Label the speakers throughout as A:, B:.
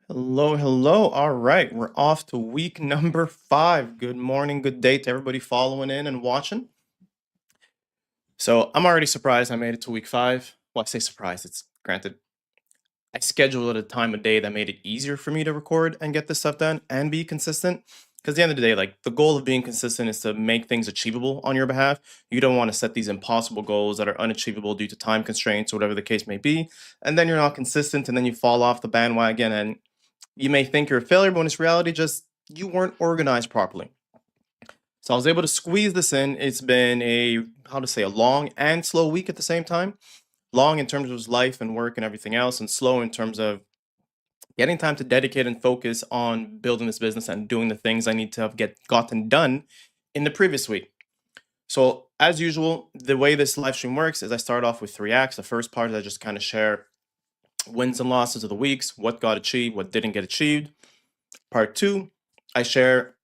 A: Hello, hello. All right, we're off to week number 5. Good morning, good day to everybody following in and watching. So I'm already surprised I made it to week 5. Well, I say surprised, it's granted. I scheduled at a time of day that made it easier for me to record and get this stuff done and be consistent. Because at the end of the day, like the goal of being consistent is to make things achievable on your behalf. You don't want to set these impossible goals that are unachievable due to time constraints or whatever the case may be. And then you're not consistent and then you fall off the bandwagon and you may think you're a failure, but when it's reality, just you weren't organized properly. So I was able to squeeze this in. It's been how to say, a long and slow week at the same time. Long in terms of life and work and everything else, and slow in terms of getting time to dedicate and focus on building this business and doing the things I need to have gotten done in the previous week. So as usual, the way this live stream works is I start off with 3 acts. The first part is I just kind of share wins and losses of the weeks, what got achieved, what didn't get achieved. Part 2, I share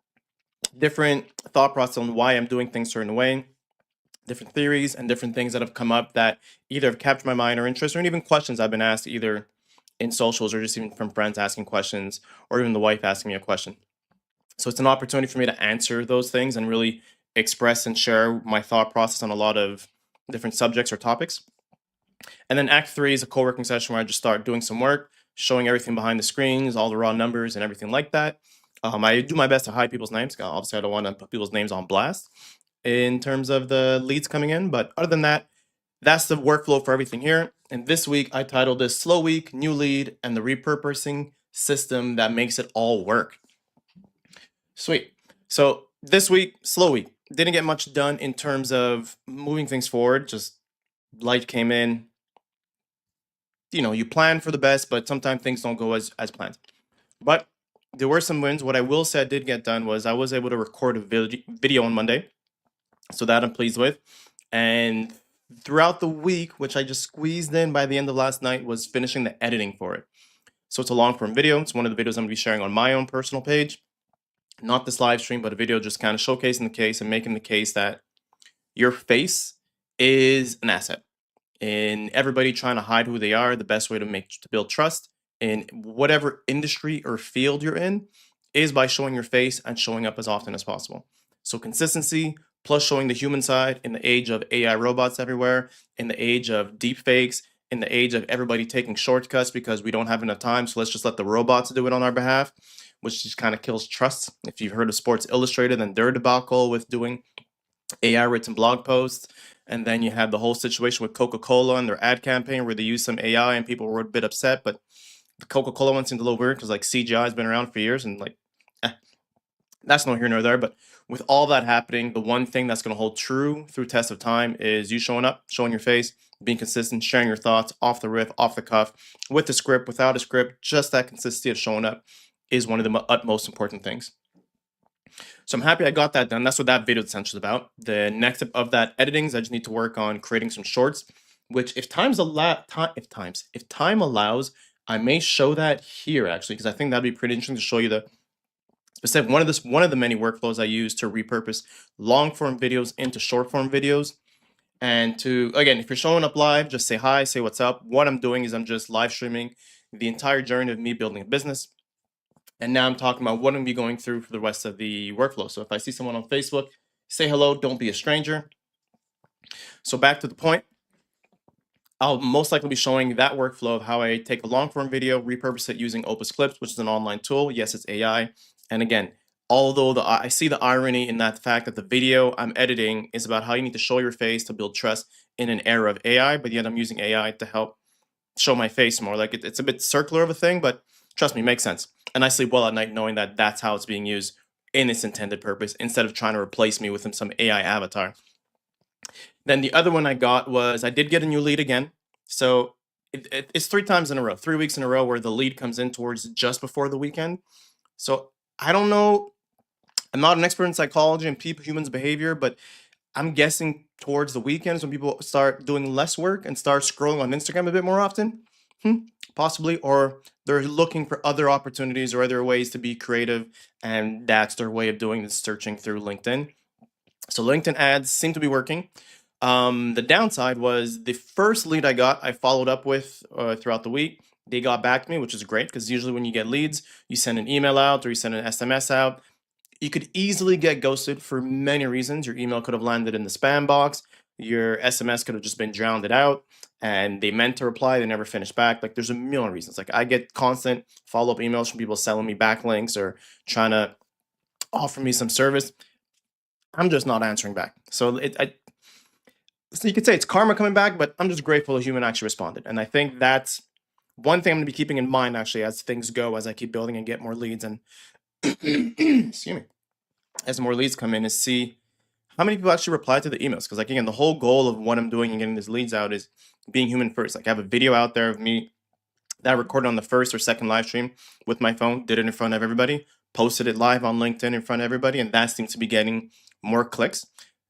A: different thought process on why I'm doing things a certain way, different theories and different things that have come up that either have captured my mind or interest, or even questions I've been asked either in socials or just even from friends asking questions, or even the wife asking me a question. So it's an opportunity for me to answer those things and really express and share my thought process on a lot of different subjects or topics. And then Act 3 is a co-working session where I just start doing some work, showing everything behind the screens, all the raw numbers and everything like that. I do my best to hide people's names. Obviously, I don't want to put people's names on blast in terms of the leads coming in. But other than that, that's the workflow for everything here. And this week, I titled this Slow Week, New Lead, and the Repurposing System that makes it all work. Sweet. So this week, slow week. Didn't get much done in terms of moving things forward. Just life came in. You plan for the best, but sometimes things don't go as planned. But there were some wins. What I will say I did get done was I was able to record a video on Monday. So that I'm pleased with. And throughout the week, which I just squeezed in by the end of last night, was finishing the editing for it. So it's a long form video. It's one of the videos I'm going to be sharing on my own personal page. Not this live stream, but a video just kind of showcasing the case and making the case that your face is an asset. In everybody trying to hide who they are, the best way to build trust in whatever industry or field you're in is by showing your face and showing up as often as possible. So consistency plus showing the human side in the age of AI robots everywhere, in the age of deep fakes, in the age of everybody taking shortcuts because we don't have enough time, so let's just let the robots do it on our behalf, which just kind of kills trust. If you've heard of Sports Illustrated and their debacle with doing AI written blog posts, and then you had the whole situation with Coca-Cola and their ad campaign where they used some AI and people were a bit upset, but the Coca-Cola one seemed a little weird because like CGI has been around for years and like, that's no here nor there. But with all that happening, the one thing that's going to hold true through test of time is you showing up, showing your face, being consistent, sharing your thoughts off the riff, off the cuff, with the script, without a script. Just that consistency of showing up is one of the utmost important things. So I'm happy I got that done. That's what that video is essentially about. The next step of that editing is I just need to work on creating some shorts, which if time allows, I may show that here actually, because I think that'd be pretty interesting to show you the specific one of the many workflows I use to repurpose long form videos into short form videos. And to, again, if you're showing up live, just say hi, say what's up. What I'm doing is I'm just live streaming the entire journey of me building a business. And now I'm talking about what I'm going to be going through for the rest of the workflow. So if I see someone on Facebook, say hello, don't be a stranger. So back to the point, I'll most likely be showing that workflow of how I take a long form video, repurpose it using Opus Clips, which is an online tool. Yes, it's AI. And again, although I see the irony in that fact that the video I'm editing is about how you need to show your face to build trust in an era of AI, but yet I'm using AI to help show my face more. Like it's a bit circular of a thing, but trust me, it makes sense. And I sleep well at night knowing that that's how it's being used in its intended purpose instead of trying to replace me with some AI avatar. Then the other one I got was I did get a new lead again. So it's 3 times in a row, 3 weeks in a row where the lead comes in towards just before the weekend. So I don't know. I'm not an expert in psychology and humans' behavior, but I'm guessing towards the weekends when people start doing less work and start scrolling on Instagram a bit more often, possibly, or they're looking for other opportunities or other ways to be creative, and that's their way of doing this, searching through LinkedIn. So LinkedIn ads seem to be working. The downside was the first lead I got, I followed up with throughout the week. They got back to me, which is great because usually when you get leads, you send an email out or you send an SMS out. You could easily get ghosted for many reasons. Your email could have landed in the spam box. Your SMS could have just been drowned out, and they meant to reply, they never finished back. Like there's a million reasons. Like I get constant follow-up emails from people selling me backlinks or trying to offer me some service. I'm just not answering back. So you could say it's karma coming back, but I'm just grateful a human actually responded. And I think that's one thing I'm going to be keeping in mind actually as things go, as I keep building and get more leads and excuse me, as more leads come in, is see how many people actually reply to the emails. Because like again, the whole goal of what I'm doing and getting these leads out is being human first. Like I have a video out there of me that I recorded on the first or second live stream with my phone, did it in front of everybody, posted it live on LinkedIn in front of everybody, and that seems to be getting more clicks.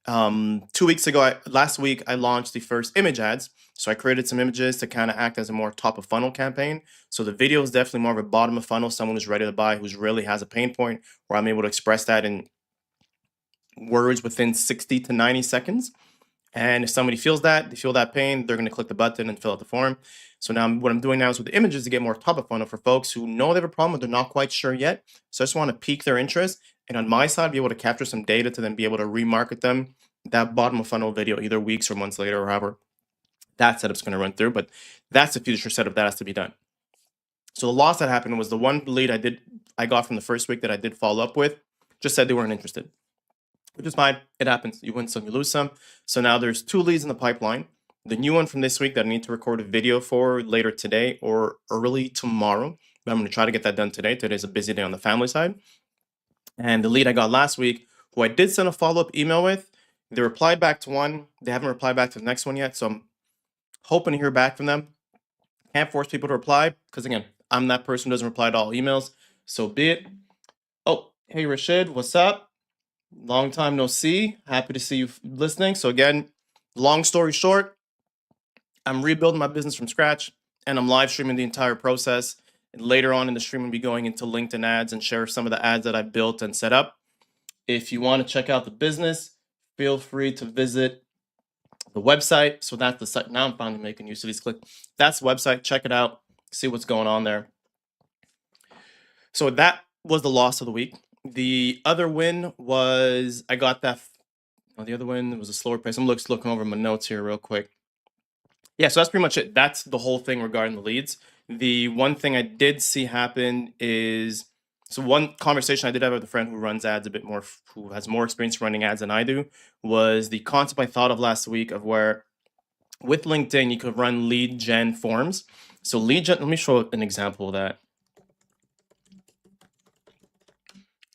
A: 2 weeks ago, last week, I launched the first image ads. So I created some images to kind of act as a more top of funnel campaign. So the video is definitely more of a bottom of funnel, someone who's ready to buy, who's really has a pain point, where I'm able to express that in words within 60 to 90 seconds. And if somebody feels that, they feel that pain, they're going to click the button and fill out the form. So now what I'm doing now is with the images to get more top of funnel for folks who know they have a problem, but they're not quite sure yet. So I just want to pique their interest. And on my side, be able to capture some data to then be able to remarket them that bottom of funnel video either weeks or months later or however that setup's going to run through. But that's the future setup that has to be done. So the loss that happened was the one lead I got from the first week that I did follow up with, just said they weren't interested, which is fine. It happens. You win some, you lose some. So now there's 2 leads in the pipeline. The new one from this week that I need to record a video for later today or early tomorrow. But I'm going to try to get that done today. Today's a busy day on the family side. And the lead I got last week, who I did send a follow-up email with, they replied back to one. They haven't replied back to the next one yet. So I'm hoping to hear back from them. Can't force people to reply because, again, I'm that person who doesn't reply to all emails. So be it. Oh, hey, Rashid, what's up? Long time no see. Happy to see you listening. So again, long story short, I'm rebuilding my business from scratch and I'm live streaming the entire process. And later on in the stream, I'll be going into LinkedIn ads and share some of the ads that I built and set up. If you want to check out the business, feel free to visit the website. So that's the site. Now I'm finally making use of these clicks. That's the website. Check it out. See what's going on there. So that was the loss of the week. The other win was I got that. The other win was a slower pace. I'm looking over my notes here real quick. Yeah, so that's pretty much it. That's the whole thing regarding the leads. The one thing I did see happen is, so one conversation I did have with a friend who runs ads a bit more, who has more experience running ads than I do, was the concept I thought of last week of where with LinkedIn, you could run lead gen forms. So lead gen, let me show an example of that.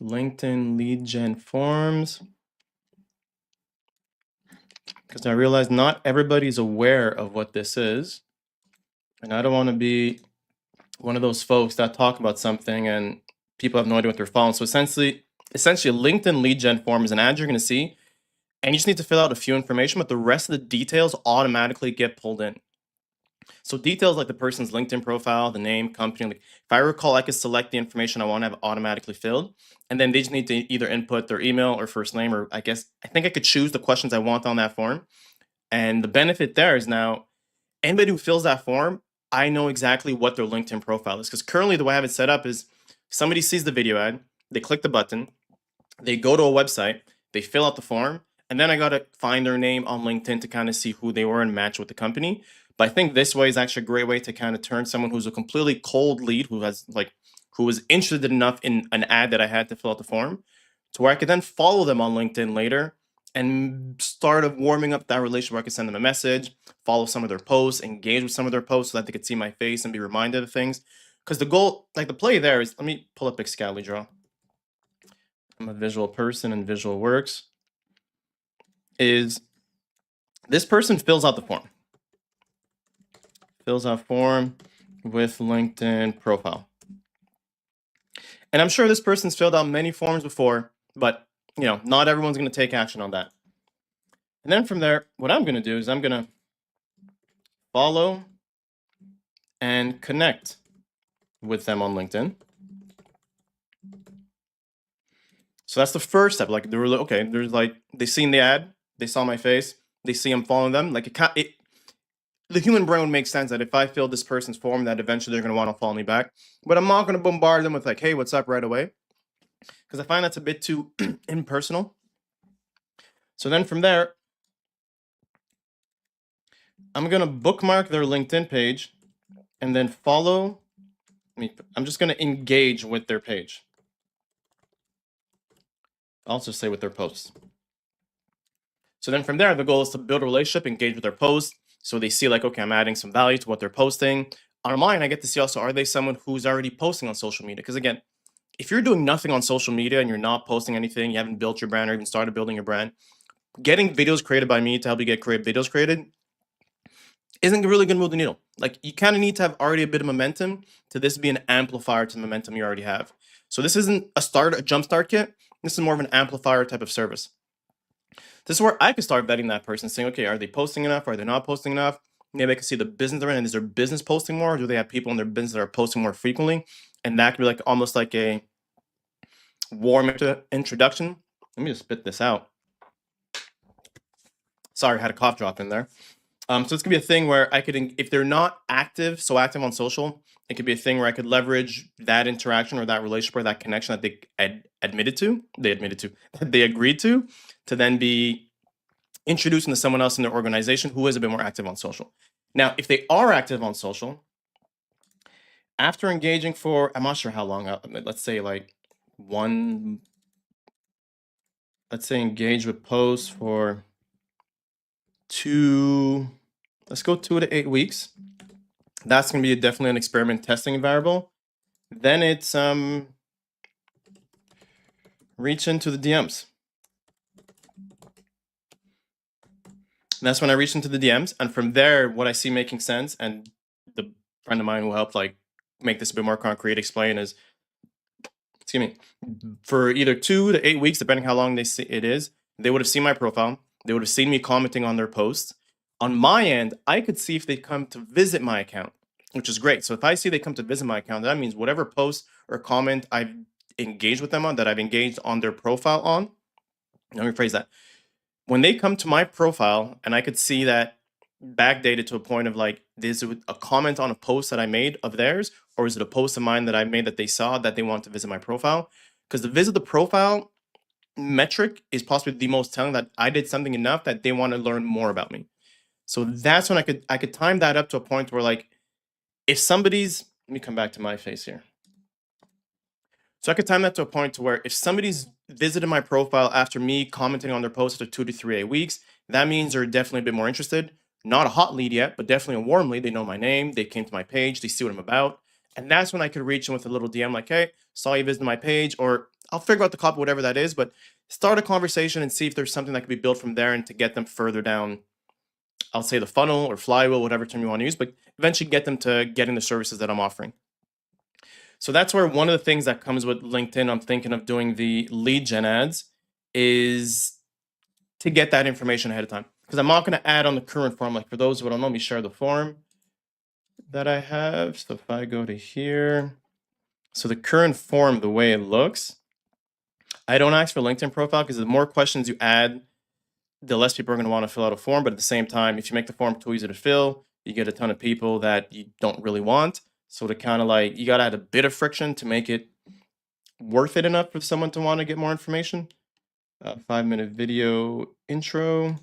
A: LinkedIn lead gen forms. Because I realize not everybody's aware of what this is. And I don't want to be one of those folks that talk about something and people have no idea what they're following. So essentially a LinkedIn lead gen form is an ad you're going to see, and you just need to fill out a few information, but the rest of the details automatically get pulled in. So details like the person's LinkedIn profile, the name, company, like if I recall, I could select the information I want to have automatically filled. And then they just need to either input their email or first name, or I think I could choose the questions I want on that form. And the benefit there is now anybody who fills that form, I know exactly what their LinkedIn profile is. Because currently the way I have it set up is somebody sees the video ad, they click the button, they go to a website, they fill out the form, and then I got to find their name on LinkedIn to kind of see who they were and match with the company. But I think this way is actually a great way to kind of turn someone who's a completely cold lead, who was interested enough in an ad that I had to fill out the form, to where I could then follow them on LinkedIn later and start warming up that relationship where I could send them a message, follow some of their posts, engage with some of their posts so that they could see my face and be reminded of things. Because the goal, like the play there is, let me pull up Excalibur. I'm a visual person and visual works. Is this person fills out the form. Fills out form with LinkedIn profile. And I'm sure this person's filled out many forms before, but not everyone's going to take action on that. And then from there, what I'm going to do is I'm going to follow and connect with them on LinkedIn. So that's the first step. Like they seen the ad, they saw my face, they see I'm following them. Like the human brain would make sense that if I fill this person's form, that eventually they're going to want to follow me back. But I'm not going to bombard them with like, "Hey, what's up?" right away, because I find that's a bit too impersonal. So then from there, I'm going to bookmark their LinkedIn page and then follow. I'm just going to engage with their page. I'll also say with their posts. So then from there, the goal is to build a relationship, engage with their posts. So they see like, okay, I'm adding some value to what they're posting. On mine, I get to see also, are they someone who's already posting on social media? Because again, if you're doing nothing on social media and you're not posting anything, you haven't built your brand or even started building your brand, getting videos created by me to help you get videos created isn't really going to move the needle. Like you kind of need to have already a bit of momentum to this be an amplifier to the momentum you already have. So this isn't a jump start kit. This is more of an amplifier type of service. This is where I could start vetting that person, saying, okay, are they posting enough? Are they not posting enough? Maybe I can see the business they're in. Is their business posting more? Or do they have people in their business that are posting more frequently? And that could be like almost like a warm introduction. Let me just spit this out. Sorry, I had a cough drop in there. So it's gonna be a thing where I could, if they're not so active on social, it could be a thing where I could leverage that interaction or that relationship or that connection that they agreed to then be introducing to someone else in their organization who is a bit more active on social. Now, if they are active on social, after engaging for, I'm not sure how long, let's say like let's say engage with posts for let's go 2 to 8 weeks. That's going to be definitely an experiment testing variable. Then it's reach into the DMs. And that's when I reach into the DMs. And from there, what I see making sense, and the friend of mine who helped like make this a bit more concrete, explain is, excuse me, for either 2 to 8 weeks, depending how long it is, they would have seen my profile. They would have seen me commenting on their posts. On my end, I could see if they come to visit my account, which is great. So if I see they come to visit my account, that means whatever post or comment I've engaged with them on, that I've engaged on their profile on, let me rephrase that. When they come to my profile and I could see that backdated to a point of like, is it a comment on a post that I made of theirs, or is it a post of mine that I made that they saw that they want to visit my profile? Because the visit the profile metric is possibly the most telling that I did something enough that they want to learn more about me. So that's when I could time that up to a point where like, if somebody's, let me come back to my face here. So I could time that to a point to where if somebody's visited my profile after me commenting on their post after 2 to 3 weeks, that means they're definitely a bit more interested. Not a hot lead yet, but definitely a warm lead. They know my name, they came to my page, they see what I'm about. And that's when I could reach them with a little DM like, hey, saw you visited my page, or I'll figure out the copy, whatever that is, but start a conversation and see if there's something that could be built from there and to get them further down, I'll say the funnel or flywheel, whatever term you want to use, but eventually get them to getting the services that I'm offering. So that's where one of the things that comes with LinkedIn, I'm thinking of doing the lead gen ads, is to get that information ahead of time. Because I'm not going to add on the current form. Like for those who don't know, let me share the form that I have. So if I go to here, so the current form, the way it looks, I don't ask for LinkedIn profile because the more questions you add, the less people are going to want to fill out a form. But at the same time, if you make the form too easy to fill, you get a ton of people that you don't really want. So to kind of like, you got to add a bit of friction to make it worth it enough for someone to want to get more information. 5-minute video intro.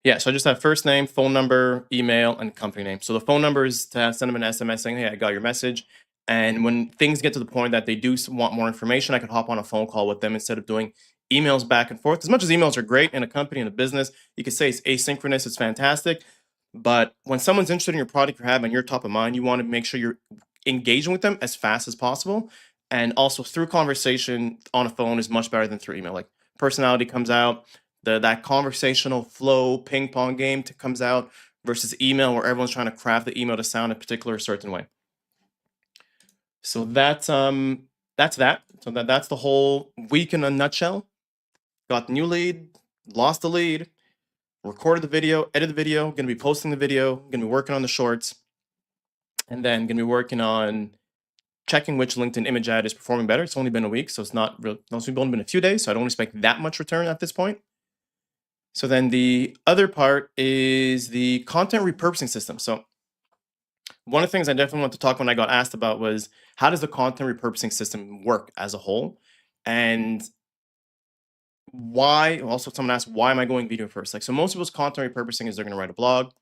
A: Yeah, so I just have first name, phone number, email, and company name. So the phone number is to send them an SMS saying, hey, I got your message. And when things get to the point that they do want more information, I can hop on a phone call with them instead of doing emails back and forth. As much as emails are great in a company, in a business, you could say it's asynchronous, it's fantastic. But when someone's interested in your product you have and you're top of mind, you want to make sure you're engaging with them as fast as possible. And also through conversation on a phone is much better than through email. Like personality comes out, that conversational flow ping pong game comes out versus email where everyone's trying to craft the email to sound a particular certain way. So that's that. So that's the whole week in a nutshell. Got the new lead, lost the lead, recorded the video, edited the video, gonna be posting the video, gonna be working on the shorts, and then gonna be working on checking which LinkedIn image ad is performing better. It's only been a week, so it's not real. It's only been a few days, so I don't expect that much return at this point. So then the other part is the content repurposing system. So one of the things I definitely want to talk when I got asked about was how does the content repurposing system work as a whole? And why, also someone asked, why am I going video first? Like, so most people's content repurposing is they're going to write a blog,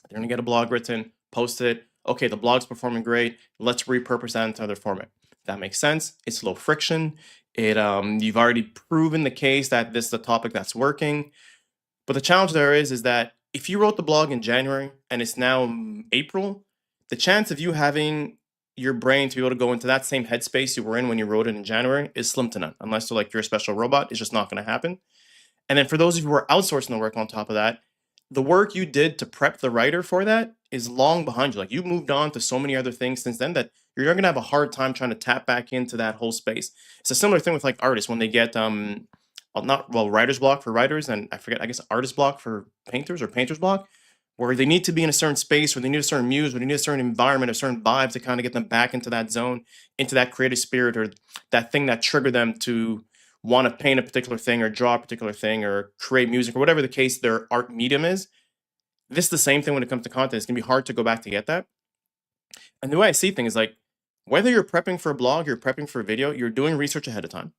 A: they're going to get a blog written, post it. Okay, the blog's performing great. Let's repurpose that into another format. That makes sense. It's low friction. You've already proven the case that this is a topic that's working. But the challenge there is that if you wrote the blog in January and it's now April, the chance of you having your brain to be able to go into that same headspace you were in when you wrote it in January is slim to none. Unless you're a special robot, it's just not going to happen. And then for those of you who are outsourcing the work on top of that, the work you did to prep the writer for that is long behind you. Like, you moved on to so many other things since then that you're going to have a hard time trying to tap back into that whole space. It's a similar thing with like artists when they get writer's block for writers, and I forget, I guess artist block for painters or painter's block, where they need to be in a certain space, or they need a certain muse, or they need a certain environment, or certain vibes to kind of get them back into that zone, into that creative spirit, or that thing that triggered them to want to paint a particular thing or draw a particular thing or create music or whatever the case their art medium is. This is the same thing when it comes to content. It's going to be hard to go back to get that. And the way I see things is like, whether you're prepping for a blog, you're prepping for a video, you're doing research ahead of time.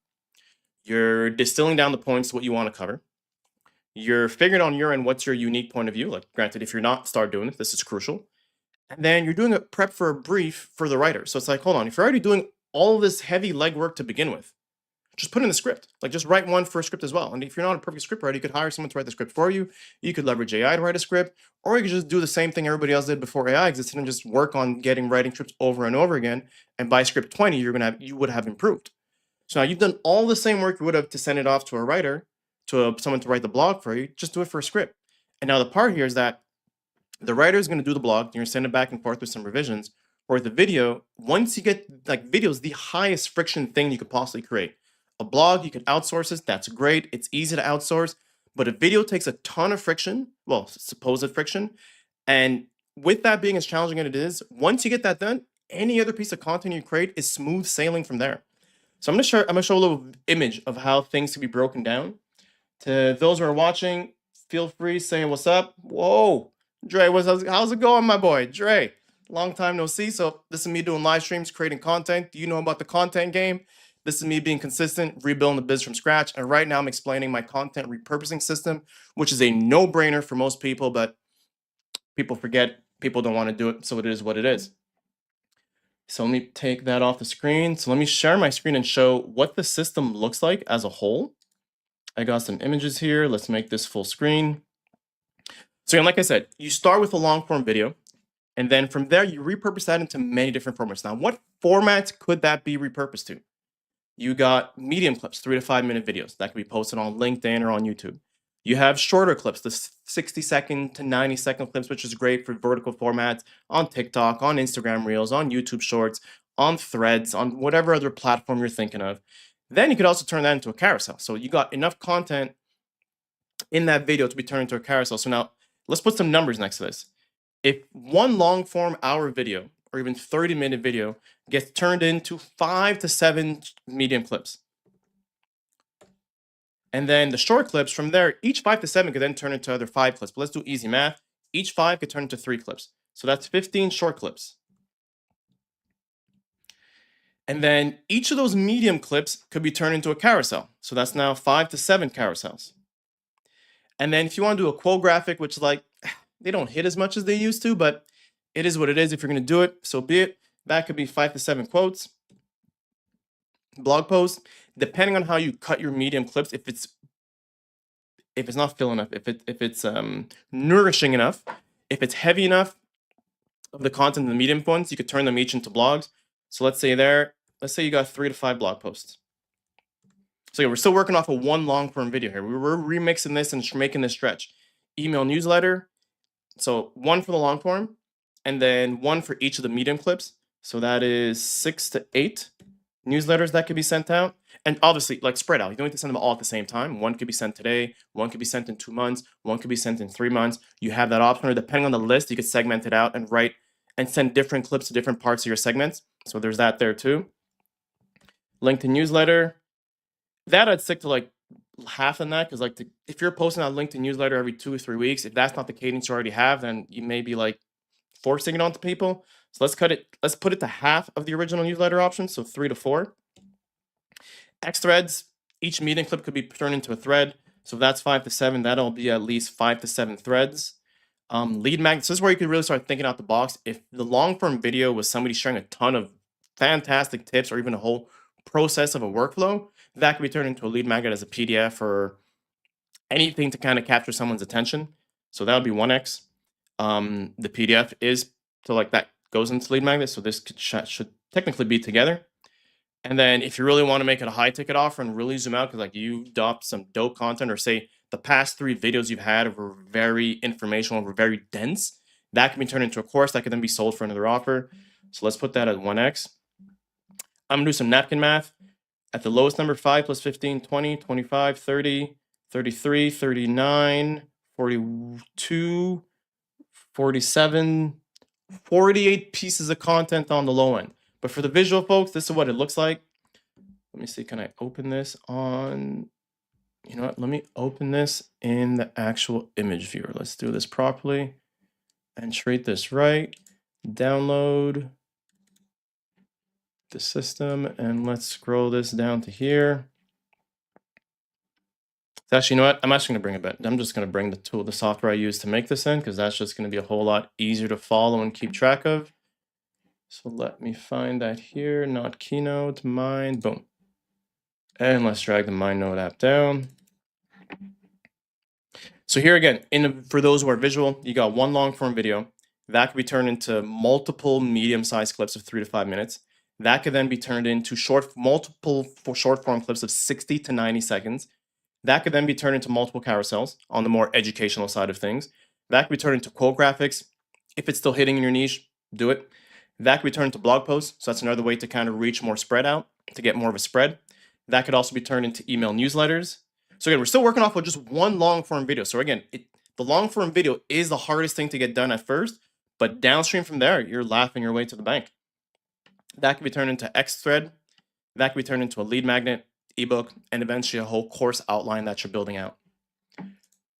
A: You're distilling down the points to what you want to cover. You're figuring on your end what's your unique point of view. Like, granted, if you're not, start doing it. This is crucial. And then you're doing a prep for a brief for the writer. So it's like, hold on, if you're already doing all this heavy legwork to begin with, just put in the script. Like, just write one for a script as well. And if you're not a perfect script writer, you could hire someone to write the script for you. You could leverage AI to write a script, or you could just do the same thing everybody else did before AI existed and just work on writing scripts over and over again. And by script 20, you would have improved. So now you've done all the same work you would have to send it off to a writer, to someone to write the blog for you. Just do it for a script. And now the part here is that the writer is going to do the blog. You're going to send it back and forth with some revisions. Or the video, once you get, like, video is the highest friction thing you could possibly create. A blog, you can outsource it. That's great. It's easy to outsource. But a video takes a ton of friction, well, supposed friction. And with that being as challenging as it is, once you get that done, any other piece of content you create is smooth sailing from there. So I'm gonna show a little image of how things can be broken down. To those who are watching, feel free saying what's up. Whoa, Dre, how's it going, my boy? Dre, long time no see. So this is me doing live streams, creating content. Do you know about the content game? This is me being consistent, rebuilding the business from scratch. And right now I'm explaining my content repurposing system, which is a no-brainer for most people, but people forget, people don't want to do it. So it is what it is. So let me take that off the screen. So let me share my screen and show what the system looks like as a whole. I got some images here. Let's make this full screen. So again, like I said, you start with a long form video, and then from there you repurpose that into many different formats. Now, what formats could that be repurposed to? You got medium clips, 3 to 5 minute videos that can be posted on LinkedIn or on YouTube. You have shorter clips, the 60-second to 90-second clips, which is great for vertical formats on TikTok, on Instagram Reels, on YouTube Shorts, on Threads, on whatever other platform you're thinking of. Then you could also turn that into a carousel. So you got enough content in that video to be turned into a carousel. So now let's put some numbers next to this. If one long form hour video or even 30-minute video gets turned into 5 to 7 medium clips, and then the short clips from there, each 5 to 7 could then turn into other 5 clips. But let's do easy math. Each 5 could turn into 3 clips. So that's 15 short clips. And then each of those medium clips could be turned into a carousel. So that's now 5 to 7 carousels. And then if you want to do a quote graphic, which, like, they don't hit as much as they used to, but it is what it is. If you're going to do it, so be it. That could be 5 to 7 quotes. Blog posts, depending on how you cut your medium clips, if it's not fill enough, if it's nourishing enough, if it's heavy enough of the content in the medium ones, you could turn them each into blogs. So let's say you got 3 to 5 blog posts. So yeah, we're still working off of one long form video here. We're remixing this and making this stretch. Email newsletter, so 1 for the long form, and then 1 for each of the medium clips. So that is 6 to 8 newsletters that could be sent out. And obviously, like, spread out. You don't need to send them all at the same time. 1 could be sent today, 1 could be sent in 2 months, 1 could be sent in 3 months. You have that option, or depending on the list, you could segment it out and write and send different clips to different parts of your segments. So there's that there too. LinkedIn newsletter, that I'd stick to like half than that because like if you're posting on LinkedIn newsletter every 2 or 3 weeks, if that's not the cadence you already have, then you may be like forcing it onto people. So let's put it to half of the original newsletter option, so 3 to 4. X threads, each meeting clip could be turned into a thread. So if that's 5 to 7, that'll be at least 5 to 7 threads. Lead magnets, this is where you could really start thinking out the box. If the long form video was somebody sharing a ton of fantastic tips or even a whole process of a workflow, that could be turned into a lead magnet as a PDF or anything to kind of capture someone's attention. So that would be 1x. The PDF is, so like that goes into lead magnet. So this should technically be together. And then if you really want to make it a high ticket offer and really zoom out, because like you adopt some dope content or say the past 3 videos you've had were very informational, were very dense, that can be turned into a course that can then be sold for another offer. So let's put that at 1x. I'm gonna do some napkin math. At the lowest number, 5 plus 15, 20, 25, 30, 33, 39, 42, 47, 48 pieces of content on the low end. But for the visual folks, this is what it looks like. Let me see, can I open this on, you know what, let me open this in the actual image viewer. Let's do this properly and treat this right. Download the system and let's scroll this down to here. Actually, you know what? I'm actually going to bring it back. I'm just going to bring the software I use to make this in, because that's just going to be a whole lot easier to follow and keep track of. So let me find that here, not Keynote, Mind, boom. And let's drag the MindNote app down. So here again, for those who are visual, you got one long form video. That could be turned into multiple medium-sized clips of 3 to 5 minutes. That could then be turned into multiple short form clips of 60 to 90 seconds. That could then be turned into multiple carousels on the more educational side of things. That could be turned into quote graphics. If it's still hitting in your niche, do it. That could be turned into blog posts. So that's another way to kind of reach more spread out, to get more of a spread. That could also be turned into email newsletters. So again, we're still working off with just one long form video. So again, the long form video is the hardest thing to get done at first, but downstream from there, you're laughing your way to the bank. That could be turned into X thread. That could be turned into a lead magnet, ebook, and eventually a whole course outline that you're building out.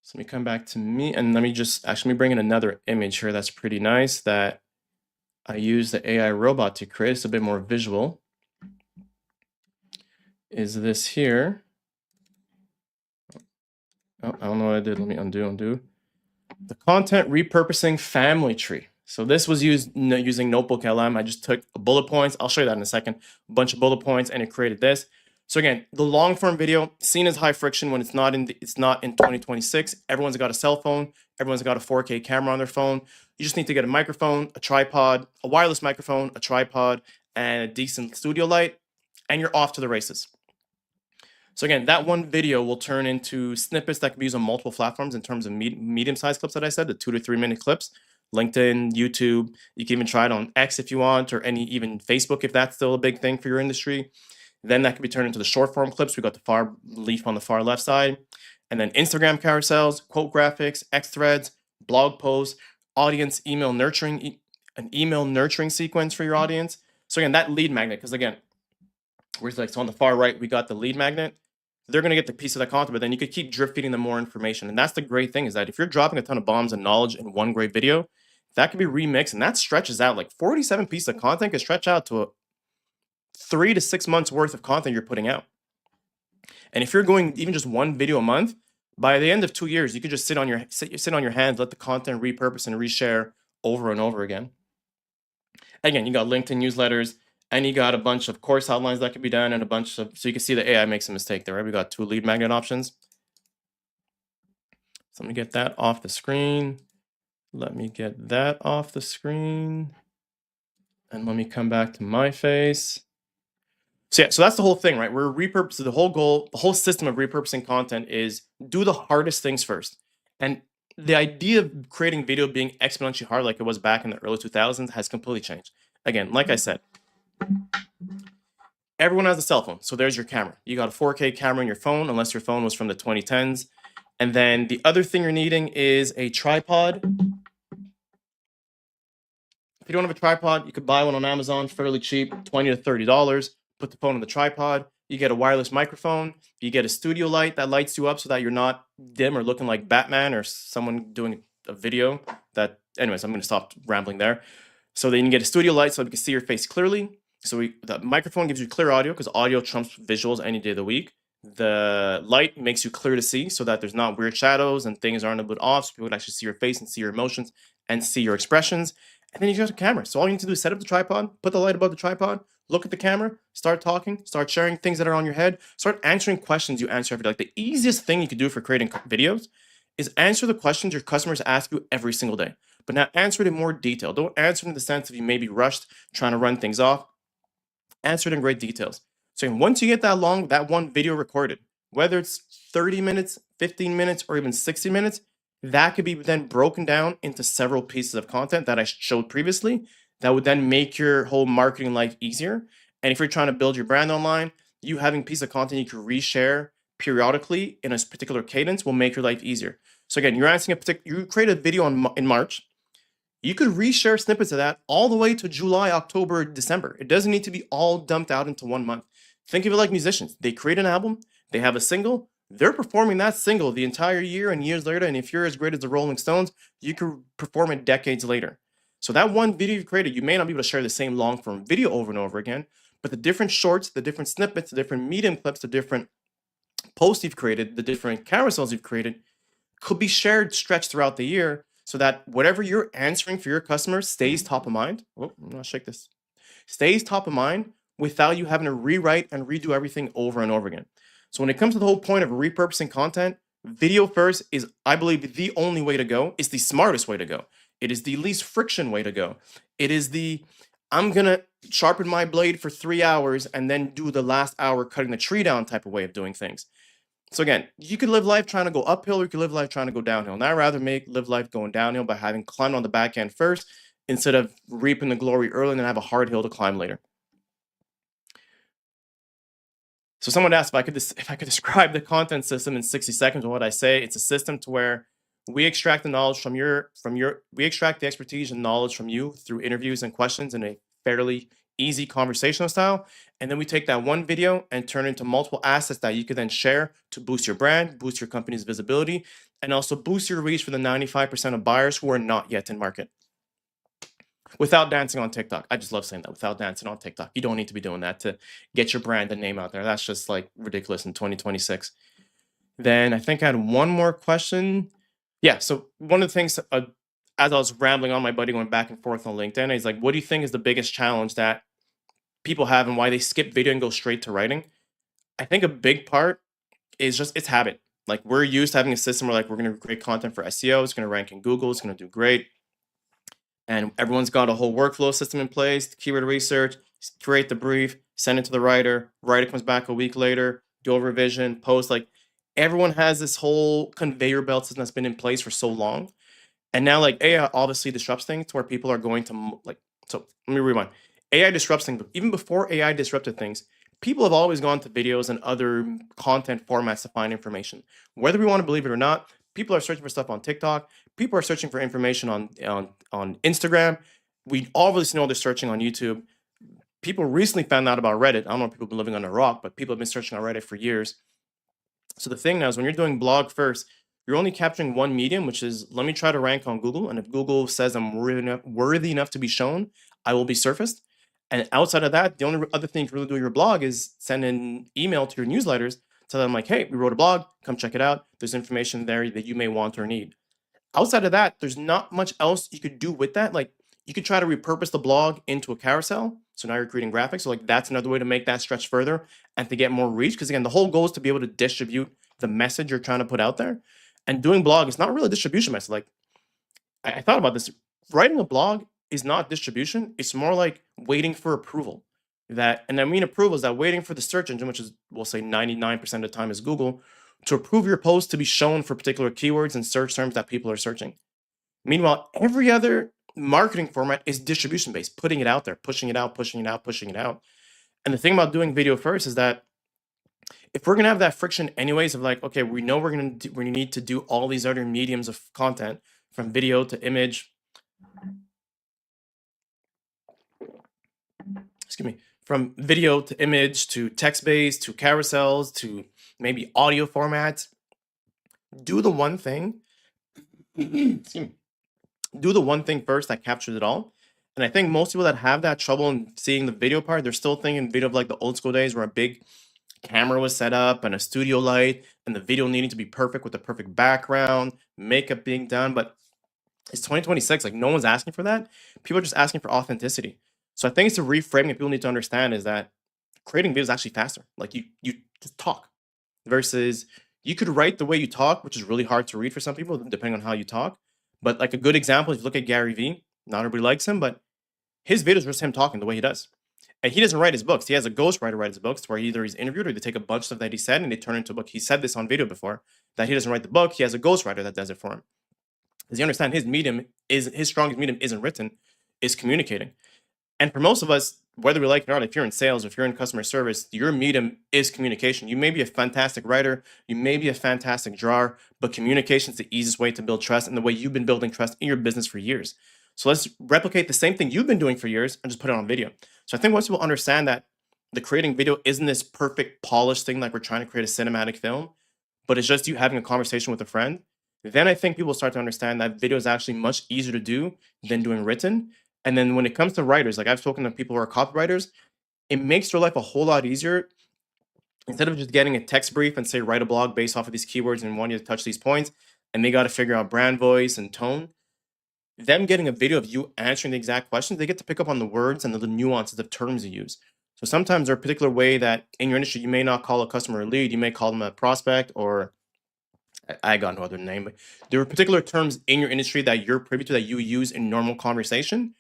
A: So let me come back to me and let me bring in another image here that's pretty nice that I use the AI robot to create. It's a bit more visual. Is this here? Oh, I don't know what I did. Let me undo. The content repurposing family tree. So this was used using Notebook LM. I just took bullet points. I'll show you that in a second. A bunch of bullet points, and it created this. So again, the long form video seen as high friction when it's not in 2026. Everyone's got a cell phone. Everyone's got a 4K camera on their phone. You just need to get a microphone, a tripod, a wireless microphone, a tripod, and a decent studio light, and you're off to the races. So again, that one video will turn into snippets that can be used on multiple platforms in terms of medium-sized clips that I said, the 2 to 3 minute clips. LinkedIn, YouTube, you can even try it on X if you want, or even Facebook if that's still a big thing for your industry. Then that can be turned into the short form clips. We got the far leaf on the far left side. And then Instagram carousels, quote graphics, X threads, blog posts, audience email nurturing, an email nurturing sequence for your audience. So again, that lead magnet, because again, so on the far right, we got the lead magnet. They're going to get the piece of that content, but then you could keep drip feeding them more information. And that's the great thing, is that if you're dropping a ton of bombs and knowledge in one great video, that can be remixed, and that stretches out. Like 47 pieces of content can stretch out to 3 to 6 months worth of content you're putting out. And if you're going even just one video a month, by the end of 2 years, you could just sit on your hands, let the content repurpose and reshare over and over again. Again, you got LinkedIn newsletters, and you got a bunch of course outlines that could be done, and a bunch of, so you can see the AI makes a mistake there, right? We got 2 lead magnet options. So let me get that off the screen. Let me get that off the screen. And let me come back to my face. So yeah, so that's the whole thing, right? We're repurposing. The whole goal, the whole system of repurposing content is do the hardest things first. And the idea of creating video being exponentially hard like it was back in the early 2000s has completely changed. Again, like I said, everyone has a cell phone. So there's your camera. You got a 4K camera on your phone, unless your phone was from the 2010s. And then the other thing you're needing is a tripod. If you don't have a tripod, you could buy one on Amazon fairly cheap, $20 to $30. Put the phone on the tripod, You get a wireless microphone. You get a studio light that lights you up so that you're not dim or looking like Batman or someone doing a video. That, anyways, I'm going to stop rambling there. So then you get a studio light so you can see your face clearly. So the microphone gives you clear audio because audio trumps visuals any day of the week. The light makes you clear to see so that there's not weird shadows and things aren't a bit off, so people can actually see your face and see your emotions and see your expressions. And then you got a camera. So all you need to do is set up the tripod, put the light above the tripod, look at the camera, start talking, start sharing things that are on your head, start answering questions you answer every day. Like the easiest thing you could do for creating videos is answer the questions your customers ask you every single day. But now answer it in more detail. Don't answer it in the sense of you may be rushed trying to run things off. Answer it in great details. So once you get that one video recorded, whether it's 30 minutes, 15 minutes, or even 60 minutes, that could be then broken down into several pieces of content that I showed previously that would then make your whole marketing life easier. And if you're trying to build your brand online, you having a piece of content you can reshare periodically in a particular cadence will make your life easier. So again, you're answering you create a video in March. You could reshare snippets of that all the way to July, October, December. It doesn't need to be all dumped out into 1 month. Think of it like musicians. They create an album, they have a single, they're performing that single the entire year and years later. And if you're as great as the Rolling Stones, you could perform it decades later. So that one video you created, you may not be able to share the same long form video over and over again, but the different shorts, the different snippets, the different medium clips, the different posts you've created, the different carousels you've created could be shared, stretched throughout the year so that whatever you're answering for your customers stays top of mind. Oh, I'm gonna shake this. Stays top of mind without you having to rewrite and redo everything over and over again. So when it comes to the whole point of repurposing content, video first is, I believe, the only way to go. It's the smartest way to go. It is the least friction way to go. It is I'm gonna sharpen my blade for 3 hours and then do the last hour cutting the tree down type of way of doing things. So again, you could live life trying to go uphill, or you could live life trying to go downhill. And I'd rather live life going downhill by having climbed on the back end first instead of reaping the glory early and then have a hard hill to climb later. So someone asked if I could describe the content system in 60 seconds. What I say, it's a system to where we extract the knowledge we extract the expertise and knowledge from you through interviews and questions in a fairly easy conversational style. And then we take that one video and turn it into multiple assets that you can then share to boost your brand, boost your company's visibility, and also boost your reach for the 95% of buyers who are not yet in market. Without dancing on TikTok. I just love saying that. Without dancing on TikTok. You don't need to be doing that to get your brand and name out there. That's just like ridiculous in 2026. Then I think I had one more question. Yeah. So one of the things, as I was rambling on, my buddy going back and forth on LinkedIn, he's like, what do you think is the biggest challenge that people have and why they skip video and go straight to writing? I think a big part is just it's habit. Like we're used to having a system where like we're going to create content for SEO. It's going to rank in Google. It's going to do great. And everyone's got a whole workflow system in place, keyword research, create the brief, send it to the writer comes back a week later, do a revision, post. Like everyone has this whole conveyor belt system that's been in place for so long. And now like AI obviously disrupts things to where people are going to so let me rewind. AI disrupts things, but even before AI disrupted things, people have always gone to videos and other content formats to find information. Whether we want to believe it or not, people are searching for stuff on TikTok. People are searching for information on Instagram. We obviously know they're searching on YouTube. People recently found out about Reddit. I don't know if people have been living under a rock, but people have been searching on Reddit for years. So the thing now is when you're doing blog first, you're only capturing one medium, which is let me try to rank on Google. And if Google says I'm worthy enough to be shown, I will be surfaced. And outside of that, the only other thing you can really do with your blog is send an email to your newsletters, tell them like, hey, we wrote a blog, come check it out. There's information there that you may want or need. Outside of that, there's not much else you could do with that. Like you could try to repurpose the blog into a carousel. So now you're creating graphics. So like that's another way to make that stretch further and to get more reach. Because again, the whole goal is to be able to distribute the message you're trying to put out there. And doing blog is not really a distribution method. Like I thought about this. Writing a blog is not distribution. It's more like waiting for approval. And I mean approval is that waiting for the search engine, which is we'll say 99% of the time is Google, to approve your post to be shown for particular keywords and search terms that people are searching. Meanwhile, every other marketing format is distribution based, putting it out there, pushing it out, pushing it out, pushing it out. And the thing about doing video first is that if we're gonna have that friction anyways of like, okay, we know we need to do all these other mediums of content from video to image. excuse me, from video to image to text-based to carousels to maybe audio formats. Do the one thing, excuse me, do the one thing first that captures it all. And I think most people that have that trouble in seeing the video part, they're still thinking video of like the old school days where a big camera was set up and a studio light and the video needing to be perfect with the perfect background, makeup being done. But it's 2026. Like no one's asking for that. People are just asking for authenticity. So I think it's a reframing that people need to understand is that creating videos is actually faster. Like you just talk versus you could write the way you talk, which is really hard to read for some people, depending on how you talk. But like a good example, if you look at Gary Vee, not everybody likes him, but his videos are just him talking the way he does. And he doesn't write his books. He has a ghostwriter write his books where either he's interviewed or they take a bunch of stuff that he said and they turn it into a book. He said this on video before that he doesn't write the book. He has a ghostwriter that does it for him. Because you understand his strongest medium isn't written, is communicating. And for most of us, whether we like it or not, if you're in sales, if you're in customer service, your medium is communication. You may be a fantastic writer, you may be a fantastic drawer, but communication is the easiest way to build trust and the way you've been building trust in your business for years. So let's replicate the same thing you've been doing for years and just put it on video. So I think once people understand that the creating video isn't this perfect polished thing like we're trying to create a cinematic film, but it's just you having a conversation with a friend, then I think people start to understand that video is actually much easier to do than doing written. And then when it comes to writers, like I've spoken to people who are copywriters, it makes their life a whole lot easier. Instead of just getting a text brief and say write a blog based off of these keywords and want you to touch these points, and they got to figure out brand voice and tone. Them getting a video of you answering the exact questions, they get to pick up on the words and the nuances of terms you use. So sometimes there's a particular way that in your industry you may not call a customer a lead, you may call them a prospect, or I got no other name, but there are particular terms in your industry that you're privy to that you use in normal conversation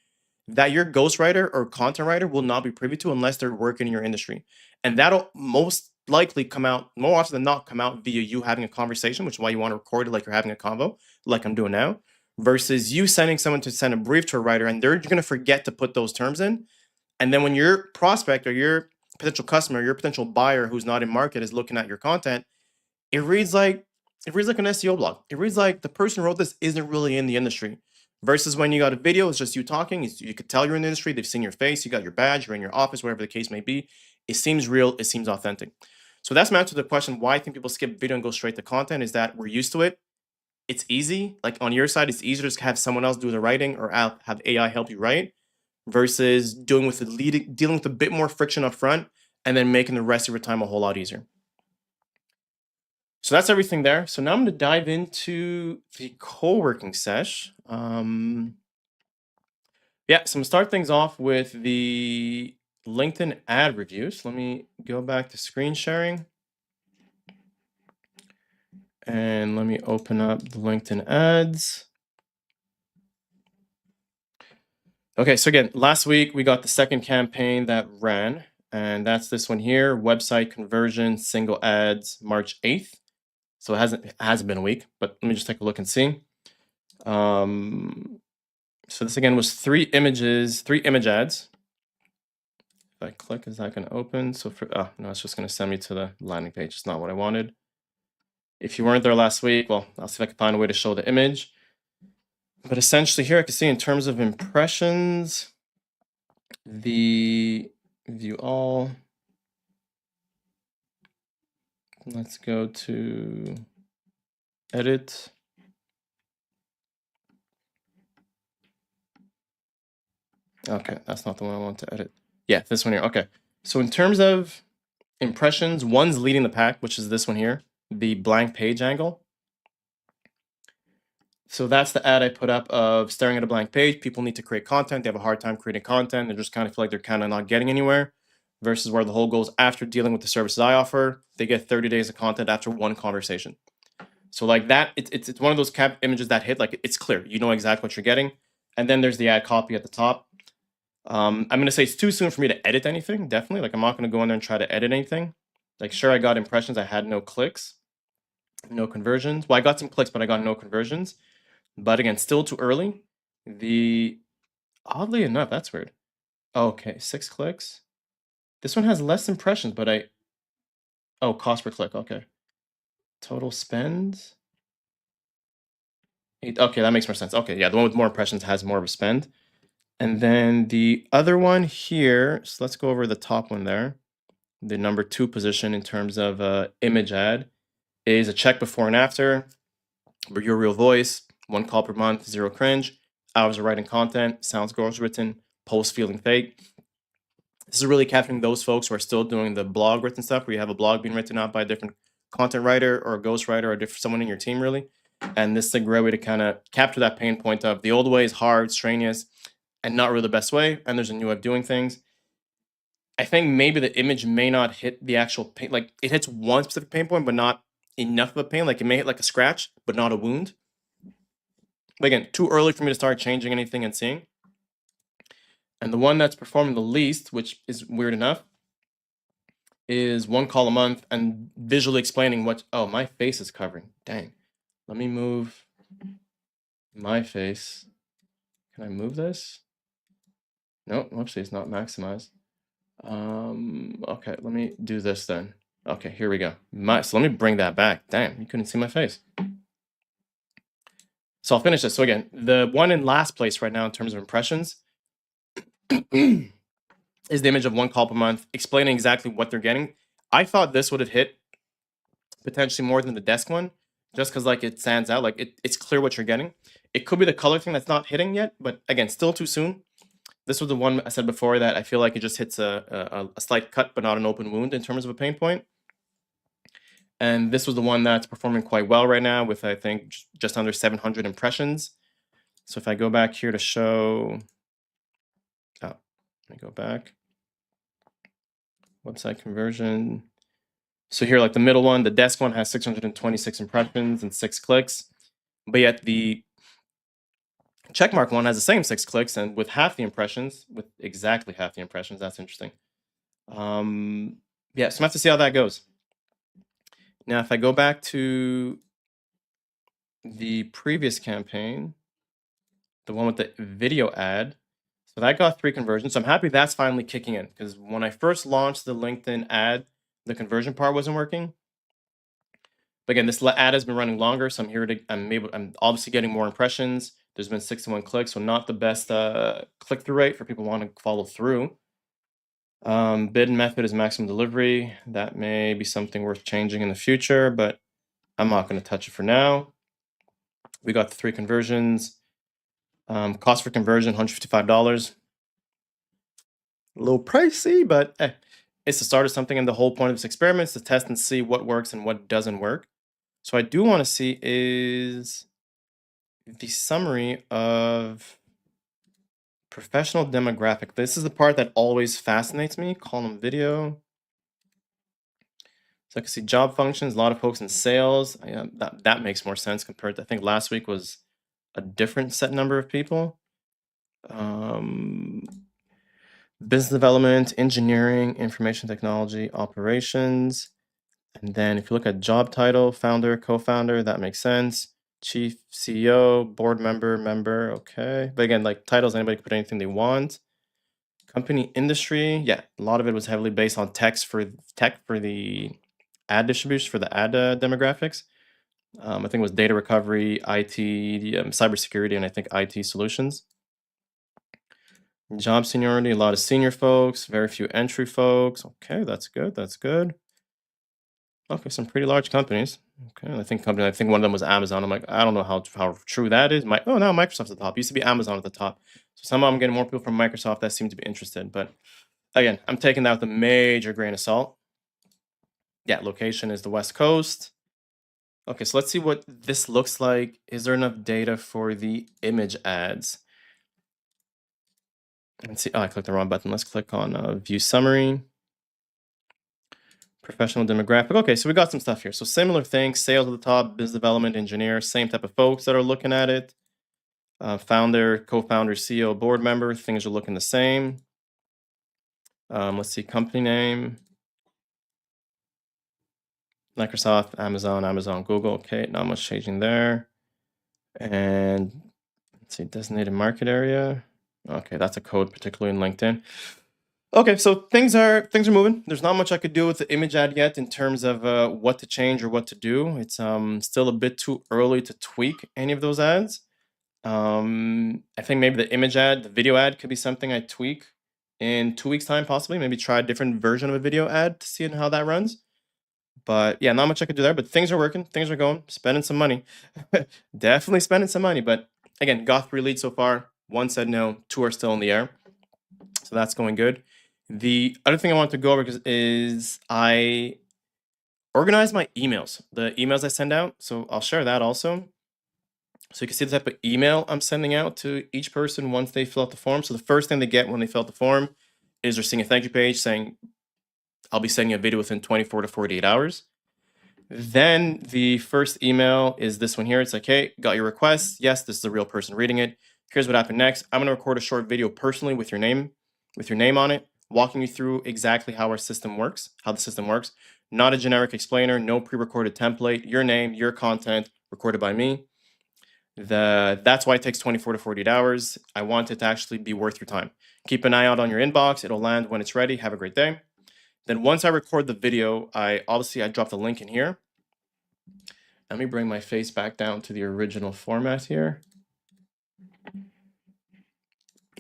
A: that your ghostwriter or content writer will not be privy to unless they're working in your industry. And that'll most likely come out, more often than not, come out via you having a conversation, which is why you want to record it like you're having a convo, like I'm doing now, versus you sending someone to send a brief to a writer and they're going to forget to put those terms in. And then when your prospect or your potential customer, your potential buyer who's not in market is looking at your content, it reads like an SEO blog. It reads like the person who wrote this isn't really in the industry. Versus when you got a video, it's just you talking. You could tell you're in the industry. They've seen your face. You got your badge. You're in your office, whatever the case may be. It seems real. It seems authentic. So that's my answer to the question. Why I think people skip video and go straight to content is that we're used to it. It's easy. Like on your side, it's easier to just have someone else do the writing or have AI help you write versus dealing with a bit more friction up front and then making the rest of your time a whole lot easier. So that's everything there. So now I'm going to dive into the co-working sesh. Yeah, so I'm going to start things off with the LinkedIn ad reviews. Let me go back to screen sharing. And let me open up the LinkedIn ads. Okay, so again, last week we got the second campaign that ran, and that's this one here, website conversion, single ads, March 8th. So it hasn't been a week, but let me just take a look and see. So this again was three image ads. If I click, is that going to open? So no, it's just going to send me to the landing page. It's not what I wanted. If you weren't there last week, well, I'll see if I can find a way to show the image. But essentially here I can see in terms of impressions, the view all. Let's go to edit. Okay, that's not the one I want to edit. Yeah, this one here. Okay, so in terms of impressions, one's leading the pack, which is this one here, the blank page angle. So that's the ad I put up of staring at a blank page. People need to create content. They have a hard time creating content. They just kind of feel like they're kind of not getting anywhere versus where the whole goes after dealing with the services I offer. They get 30 days of content after one conversation. So like that, it's one of those cap images that hit, like it's clear. You know exactly what you're getting. And then there's the ad copy at the top. I'm going to say it's too soon for me to edit anything, definitely. Like I'm not going to go in there and try to edit anything. Like sure, I got impressions. I had no clicks, no conversions. Well, I got some clicks, but I got no conversions. But again, still too early. Oddly enough, that's weird. Okay, 6 clicks. This one has less impressions, but cost per click, okay. Total spend. 8, okay, that makes more sense. Okay, yeah, the one with more impressions has more of a spend. And then the other one here, so let's go over the top one there. The number 2 position in terms of image ad is a check before and after, your real voice, 1 call per month, 0 cringe, hours of writing content, sounds girls written, post feeling fake. This is really capturing those folks who are still doing the blog written stuff, where you have a blog being written out by a different content writer or a ghostwriter or someone in your team, really. And this is a great way to kind of capture that pain point of the old way is hard, strenuous, and not really the best way. And there's a new way of doing things. I think maybe the image may not hit the actual pain, like it hits one specific pain point, but not enough of a pain. Like it may hit like a scratch, but not a wound. But again, too early for me to start changing anything and seeing. And the one that's performing the least, which is weird enough, is 1 call a month and visually explaining what, oh, my face is covering. Dang. Let me move my face. Can I move this? No, actually it's not maximized. Okay, let me do this then. Okay, here we go. So let me bring that back. Damn, you couldn't see my face. So I'll finish this. So again, the one in last place right now in terms of impressions is the image of 1 call per month, explaining exactly what they're getting. I thought this would have hit potentially more than the desk one, just because like it stands out, like it's clear what you're getting. It could be the color thing that's not hitting yet, but again, still too soon. This was the one I said before that I feel like it just hits a slight cut, but not an open wound in terms of a pain point. And this was the one that's performing quite well right now with, I think, just under 700 impressions. So if I go back here to show, let me go back. Website conversion. So here, like the middle one, the desk one has 626 impressions and 6 clicks, but yet the checkmark one has the same 6 clicks and with half the impressions, with exactly half the impressions. That's interesting. Yeah, so I have to see how that goes. Now, if I go back to the previous campaign, the one with the video ad, so that got 3 conversions. So I'm happy that's finally kicking in, because when I first launched the LinkedIn ad, the conversion part wasn't working. But again, this ad has been running longer, so I'm obviously getting more impressions. There's been 61 clicks, so not the best click-through rate for people who want to follow through. Bid method is maximum delivery. That may be something worth changing in the future, but I'm not going to touch it for now. We got the 3 conversions. Cost for conversion, $155. A little pricey, but it's the start of something, and the whole point of this experiment is to test and see what works and what doesn't work. So I do want to see is the summary of professional demographic. This is the part that always fascinates me. Column video. So I can see job functions, a lot of folks in sales. That makes more sense compared to, I think last week was a different set number of people. Business development, engineering, information technology, operations. And then if you look at job title, founder, co-founder, that makes sense. Chief, CEO, board member, okay. But again, like titles, anybody can put anything they want. Company industry, yeah, a lot of it was heavily based on tech for the ad distribution, for the ad demographics. I think it was data recovery, IT, cybersecurity, and I think IT solutions. Job seniority, a lot of senior folks, very few entry folks. Okay, that's good. That's good. Okay, some pretty large companies. Okay, I think one of them was Amazon. I'm like, I don't know how true that is. Now Microsoft's at the top. Used to be Amazon at the top. So somehow I'm getting more people from Microsoft that seem to be interested. But again, I'm taking that with a major grain of salt. Yeah, location is the West Coast. Okay, so let's see what this looks like. Is there enough data for the image ads? Let's see. Oh, I clicked the wrong button. Let's click on view summary. Professional demographic. Okay, so we got some stuff here. So similar things, sales at the top, business development, engineer, same type of folks that are looking at it. Founder, co-founder, CEO, board member, things are looking the same. Let's see, company name. Microsoft, Amazon, Google. Okay, not much changing there. And let's see, designated market area. Okay, that's a code, particularly in LinkedIn. Okay, so things are moving. There's not much I could do with the image ad yet in terms of what to change or what to do. It's still a bit too early to tweak any of those ads. I think maybe the image ad, the video ad could be something I tweak in 2 weeks' time, possibly. Maybe try a different version of a video ad to see how that runs. But yeah, not much I could do there. But things are working, things are going, spending some money. Definitely spending some money. But again, got 3 leads so far. One said no, two are still in the air. So that's going good. The other thing I want to go over is I organize my emails, the emails I send out. So I'll share that also. So you can see the type of email I'm sending out to each person once they fill out the form. So the first thing they get when they fill out the form is they're seeing a thank you page saying, I'll be sending you a video within 24 to 48 hours. Then the first email is this one here. It's like, hey, got your request. Yes, this is a real person reading it. Here's what happened next. I'm going to record a short video personally with your name on it, walking you through exactly how our system works, how the system works. Not a generic explainer, no pre-recorded template, your name, your content, recorded by me. That's why it takes 24 to 48 hours. I want it to actually be worth your time. Keep an eye out on your inbox. It'll land when it's ready. Have a great day. Then once I record the video, I drop the link in here. Let me bring my face back down to the original format here.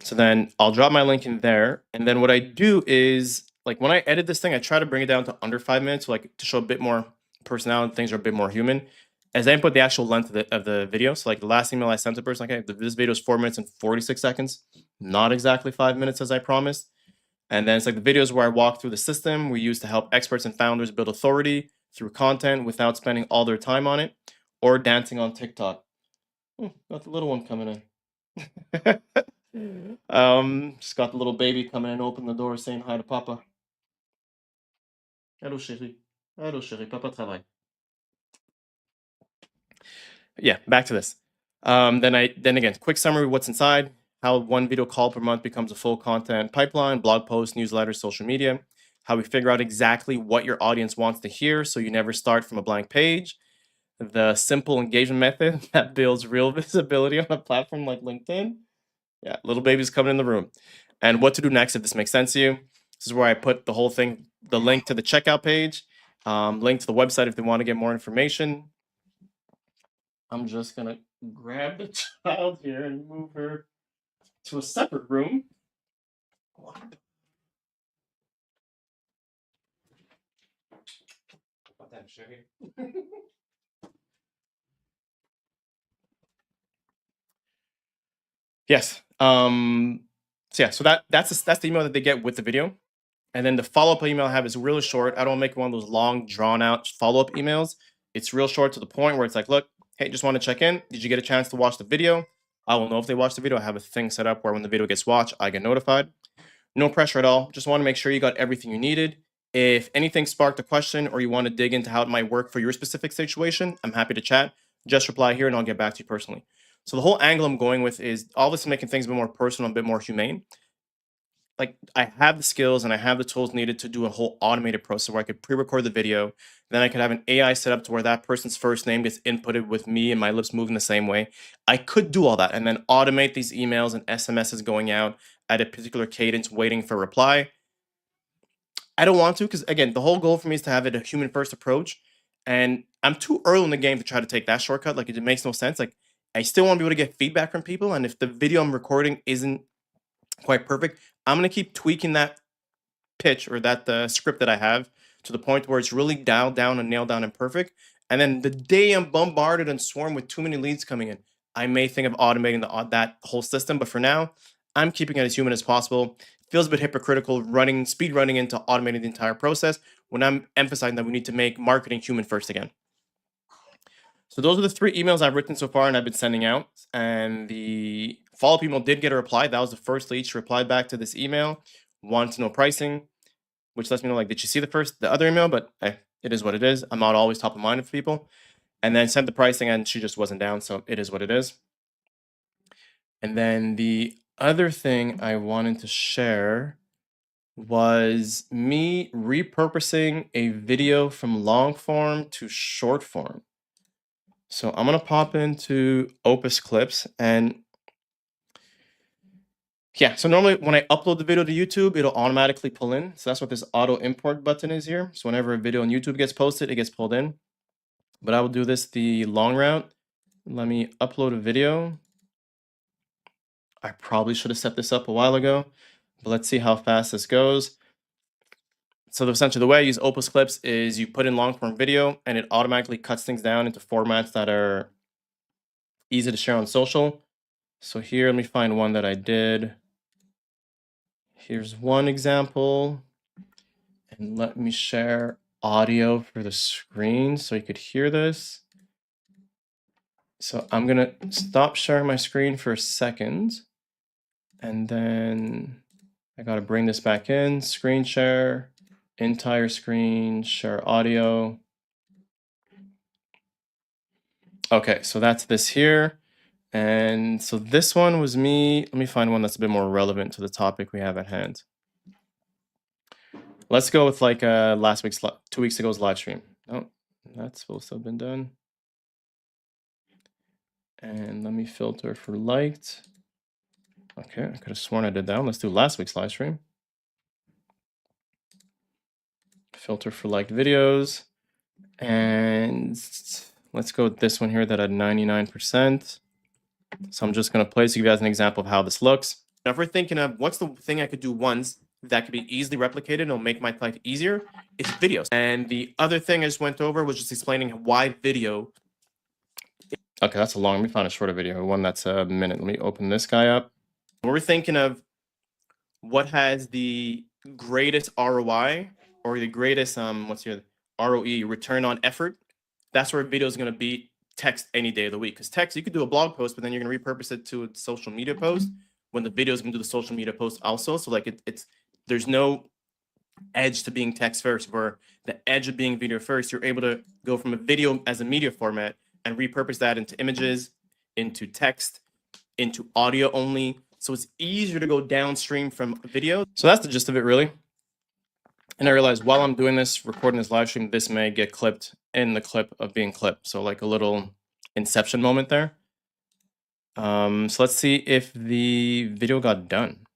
A: So then I'll drop my link in there. And then what I do is, like, when I edit this thing, I try to bring it down to under 5 minutes, so like to show a bit more personality, things are a bit more human. As I input the actual length of the video, so like the last email I sent to the person, like, hey, this video is 4 minutes and 46 seconds, not exactly 5 minutes as I promised. And then it's like the videos where I walk through the system we use to help experts and founders build authority through content without spending all their time on it or dancing on TikTok. Got the little one coming in. Just got the little baby coming in, open the door, saying hi to Papa. Hello, chérie. Hello, chérie. Papa travaille. Yeah, back to this. Then again, quick summary of what's inside, how one video call per month becomes a full content pipeline, blog posts, newsletters, social media, how we figure out exactly what your audience wants to hear so you never start from a blank page, the simple engagement method that builds real visibility on a platform like LinkedIn. Yeah, little baby's coming in the room. And what to do next if this makes sense to you. This is where I put the whole thing, the link to the checkout page, link to the website if they want to get more information. I'm just going to grab the child here and move her to a separate room. Yes. So that's the email that they get with the video. And then the follow-up email I have is really short. I don't make one of those long, drawn-out follow-up emails. It's real short to the point where it's like, look, hey, just want to check in. Did you get a chance to watch the video? I will know if they watched the video. I have a thing set up where when the video gets watched, I get notified. No pressure at all. Just want to make sure you got everything you needed. If anything sparked a question or you want to dig into how it might work for your specific situation, I'm happy to chat. Just reply here and I'll get back to you personally. So the whole angle I'm going with is all this is making things a bit more personal, a bit more humane. Like, I have the skills and I have the tools needed to do a whole automated process where I could pre-record the video. Then I could have an AI set up to where that person's first name gets inputted with me and my lips moving the same way. I could do all that and then automate these emails and SMSs going out at a particular cadence, waiting for a reply. I don't want to, because again, the whole goal for me is to have it a human first approach. And I'm too early in the game to try to take that shortcut. Like, it makes no sense. Like, I still want to be able to get feedback from people. And if the video I'm recording isn't quite perfect, I'm going to keep tweaking that pitch or that script that I have to the point where it's really dialed down and nailed down and perfect. And then the day I'm bombarded and swarmed with too many leads coming in, I may think of automating that whole system. But for now, I'm keeping it as human as possible. Feels a bit hypocritical speed running into automating the entire process when I'm emphasizing that we need to make marketing human first again. So those are the 3 emails I've written so far and I've been sending out. And the follow-up email did get a reply. That was the first lead. She replied back to this email, wanted to know pricing, which lets me know, like, did you see the other email? But it is what it is. I'm not always top of mind for people. And then sent the pricing and she just wasn't down. So it is what it is. And then the other thing I wanted to share was me repurposing a video from long form to short form. So I'm going to pop into Opus Clips and yeah, so normally when I upload the video to YouTube, it'll automatically pull in. So that's what this auto import button is here. So whenever a video on YouTube gets posted, it gets pulled in. But I will do this the long route. Let me upload a video. I probably should have set this up a while ago, but let's see how fast this goes. So essentially the way I use Opus Clips is you put in long form video and it automatically cuts things down into formats that are easy to share on social. So here, let me find one that I did. Here's one example. And let me share audio for the screen so you could hear this. So I'm gonna stop sharing my screen for a second. And then I gotta bring this back in, screen share, entire screen, share audio. Okay, so that's this here. And so this one was me. Let me find one that's a bit more relevant to the topic we have at hand. Let's go with like 2 weeks ago's live stream. Oh, that's supposed to have been done. And let me filter for liked. Okay, I could have sworn I did that one. Let's do last week's live stream. Filter for liked videos. And let's go with this one here that had 99%. So I'm just going to play to give you guys an example of how this looks. Now, if we're thinking of what's the thing I could do once that could be easily replicated and will make my life easier, it's videos. And the other thing I just went over was just explaining why video. Okay, that's a long. Let me find a shorter video, one that's a minute. Let me open this guy up. We're thinking of what has the greatest ROI or the greatest what's your ROE, return on effort. That's where video is going to beat text any day of the week. Because text, you could do a blog post, but then you're going to repurpose it to a social media post when the video is going to do the social media post also. So like it's there's no edge to being text first. Where the edge of being video first, you're able to go from a video as a media format and repurpose that into images, into text, into audio only. So it's easier to go downstream from video. So that's the gist of it, really. And I realized while I'm doing this, recording this live stream, this may get clipped in the clip of being clipped. So like a little inception moment there. So let's see if the video got done.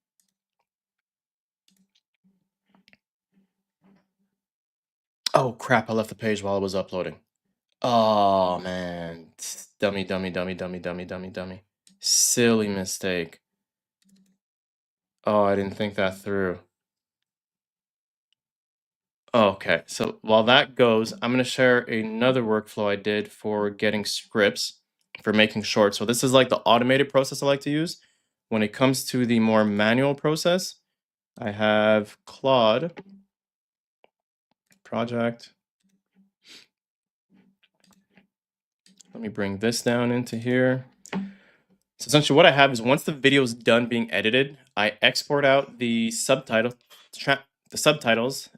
A: Oh crap, I left the page while it was uploading. Oh man, dummy. Silly mistake. Oh, I didn't think that through. Okay, so while that goes, I'm going to share another workflow I did for getting scripts for making shorts. So this is like the automated process I like to use. When it comes to the more manual process, I have Claude project. Let me bring this down into here. So essentially what I have is once the video is done being edited, I export out the subtitles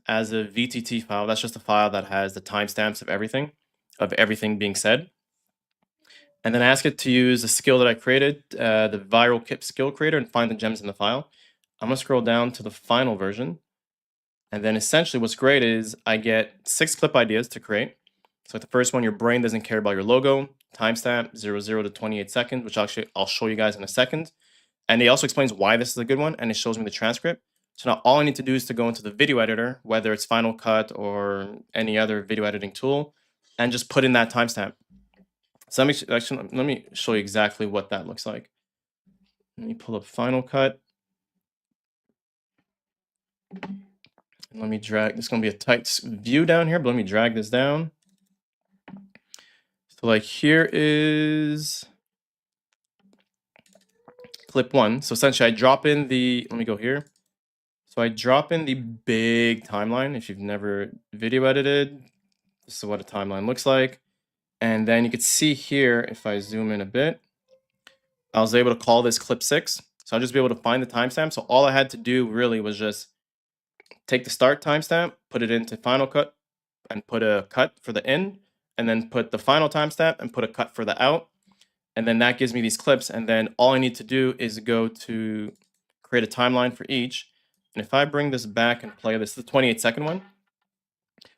A: as a VTT file. That's just a file that has the timestamps of everything being said. And then I ask it to use a skill that I created, the viral kip skill creator, and find the gems in the file. I'm gonna scroll down to the final version. And then essentially what's great is I get 6 clip ideas to create. So the first one, your brain doesn't care about your logo, timestamp 00 to 28 seconds, which actually I'll show you guys in a second. And it also explains why this is a good one, and it shows me the transcript. So now all I need to do is to go into the video editor, whether it's Final Cut or any other video editing tool, and just put in that timestamp. So let me show you exactly what that looks like. Let me pull up Final Cut. And let me drag, it's gonna be a tight view down here, but let me drag this down. So like here is clip 1. So essentially I drop in the, let me go here. So I drop in the big timeline. If you've never video edited, this is what a timeline looks like. And then you can see here, if I zoom in a bit, I was able to call this clip 6. So I'll just be able to find the timestamp. So all I had to do really was just take the start timestamp, put it into Final Cut, and put a cut for the in, and then put the final timestamp and put a cut for the out. And then that gives me these clips. And then all I need to do is go to create a timeline for each. And if I bring this back and play this, the 28-second one,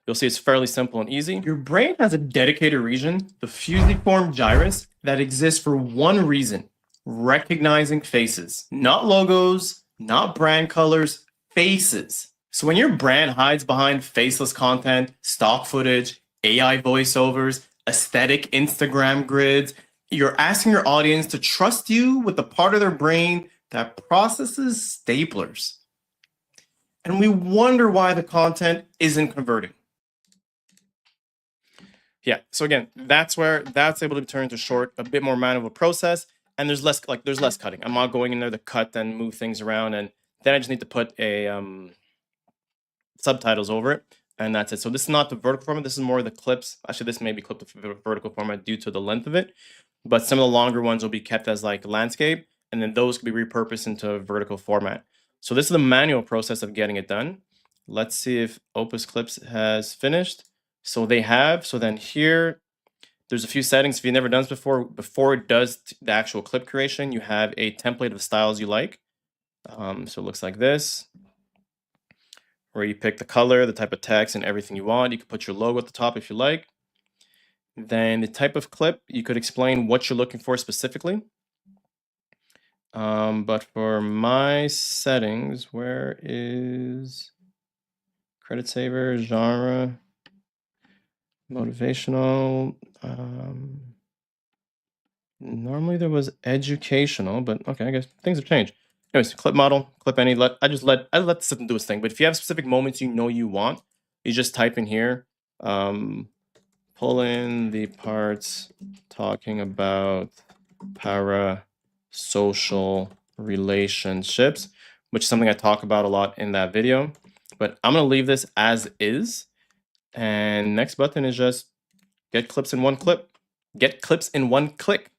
A: you'll see it's fairly simple and easy. Your brain has a dedicated region, the fusiform gyrus, that exists for one reason: recognizing faces. Not logos, not brand colors, faces. So when your brand hides behind faceless content, stock footage, AI voiceovers, aesthetic Instagram grids, you're asking your audience to trust you with the part of their brain that processes staplers. And we wonder why the content isn't converting. Yeah, so again, that's where that's able to be turned into short, a bit more manual process, and there's less cutting. I'm not going in there to cut and move things around, and then I just need to put a subtitles over it, and that's it. So this is not the vertical format. This is more the clips. Actually, this may be clipped to vertical format due to the length of it, but some of the longer ones will be kept as like landscape, and then those can be repurposed into vertical format. So this is the manual process of getting it done. Let's see if Opus Clips has finished. So they have. So then here, there's a few settings. If you've never done this before it does the actual clip creation, you have a template of styles you like. So it looks like this, where you pick the color, the type of text, and everything you want. You can put your logo at the top if you like. Then the type of clip, you could explain what you're looking for specifically. But for my settings, where is credit saver, genre, motivational? Normally there was educational, but okay, I guess things have changed. Anyways, clip model, clip any. I let the system do its thing. But if you have specific moments you want, you just type in here, pull in the parts talking about parasocial relationships, which is something I talk about a lot in that video. But I'm gonna leave this as is. And next button is just get clips in one clip. Get clips in one click.